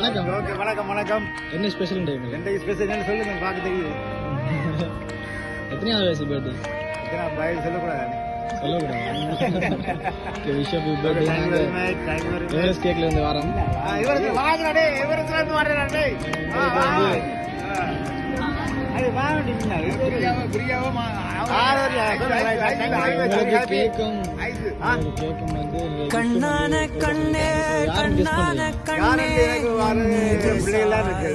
வணக்கம். ஓகே, வணக்கம் வணக்கம். என்ன ஸ்பெஷல் டைம்? என்ன ஸ்பெஷல் சொல்லுங்க, பார்க்க தெரியுது. எத்தனையாவது வயசு பர்த்டே? எத்தனை வயசு சொல்லக்கூடாது. விஷயம் பர்த்டே எவரெஸ்ட் கேக்ல இருந்து வரோம். இவருக்கு வாங்குறாடே, இவருக்கு இருந்து வர்றாடே. அது வாங்கிட்டீங்க. கேக்கும் வந்து கண்ணான கண்ணே கண்ணான கண்ணே பிள்ளைகள்லாம் இருக்கு.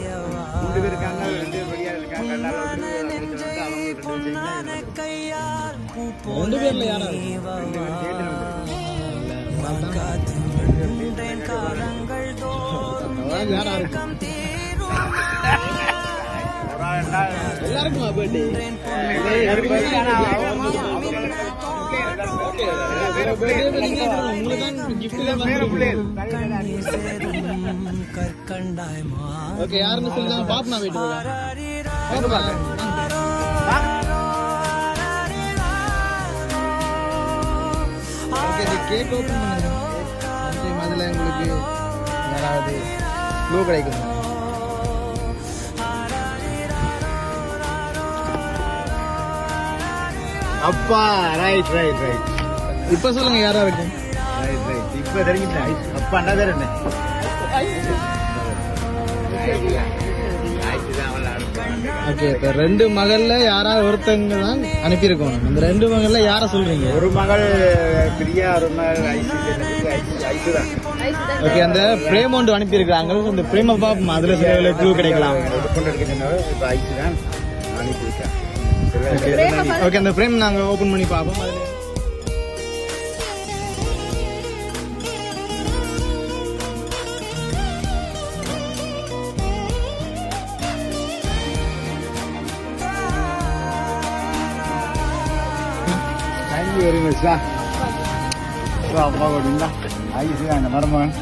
3 பேர் இருக்காங்க, 2 வெளியா இருக்காங்க. 2 பேர்ல யாரா எல்லாருக்கும் பர்த்டே ஓகே, யாருன்னு சொல்லி பாப்பா வீட்டு கேக் ஓப்பன் பண்ணுங்க. அதுல உங்களுக்கு யாராவது க்ளூ கிடைக்கும். அப்பா, ரைட் ரைட் ரைட். இப்ப சொல்லுங்க யாரா இருக்கும். Right right. இப்ப தெரிஞ்சுட்டேன். அப்பா என்ன பேர்? என்ன ஓகே, இப்ப 2 மகள்ல யாராவது ஒருத்தங்க தான் அனுப்பியிருக்கோம். அந்த 2 மகள்ல யார சொல்றீங்க? ஒரு மகள் பிரியா, ஒரு மகள் ஐசு தான். ஓகே, அந்த பிரேம் ஒன்று அனுப்பியிருக்காங்க. அந்த பிரேம பாப்போம், அதுல சில க்ளூ கிடைக்கலாம். இப்ப ஐசு தான் அனுப்பியிருக்கேன். ஓகே, அந்த பிரேம் நாங்க ஓபன் பண்ணி பார்ப்போம். அதுல வெரி மச். அப்பா கொடுங்க. ஐசு தான் அந்த மருமகன்.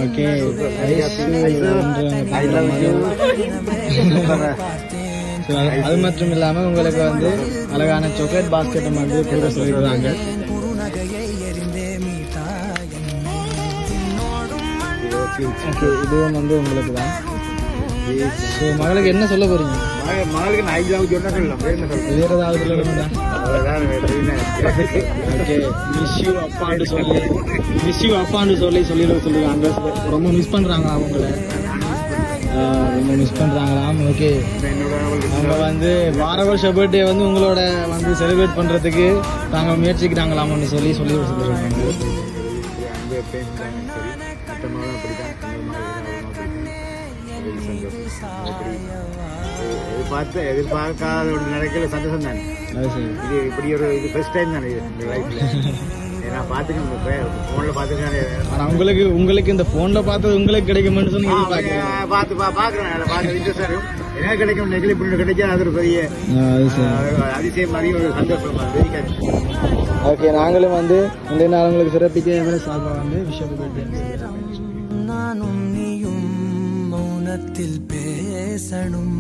ஓகே, அது மட்டும் இல்லாம உங்களுக்கு வந்து அழகான சாக்லேட் பாஸ்கெட்டும் வந்து கொடுக்க சொல்லிடுறாங்க. இதுவும் வந்து உங்களுக்கு தான். மகளுக்கு என்ன சொல்ல போறீங்க? மகளுக்கு நான் ஐயாவது சொன்னா சொல்லலாம். வேற ஏதாவது சொல்லணும்டா? ஓகே, மிஸ் யூ அப்பான்னு சொல்லி சொல்லுவாங்க. ரொம்ப மிஸ் பண்றாங்க அவங்கள, ரொம்ப மிஸ் பண்றாங்களாம். ஓகே, அவங்க வந்து வார வருஷ பர்த்டே வந்து உங்களோட வந்து செலிப்ரேட் பண்றதுக்கு நாங்க முயற்சிக்கிறாங்களாம்னு சொல்லி சொல்லிருக்காங்க. எதிர்பார்க்காத ஒரு நடக்கல. சந்தோஷம் தானே இது. இப்படி ஒரு இது ஃபர்ஸ்ட் டைம் தானே இந்த லைஃப்ல. நான் பாத்துக்கேன், போன்ல பாத்துக்கேன். ஆனா உங்களுக்கு இந்த போன்ல பார்த்தது உங்களுக்கு கிடைக்கும்னு சொல்லி பாக்குறேன். சார் என்ன கிடைக்கும், நெகிழி இப்படி கிடைக்கும். அது ஒரு பெரிய அதிசயம் மாதிரி ஒரு சந்தோஷமா இருக்கு. ஓகே, நாங்களும் வந்து இந்த நாள் உங்களுக்கு சிறப்பிக்க சார்பாக வந்து விஷயம் நானும் நீயும் மௌனத்தில் பேசணும்.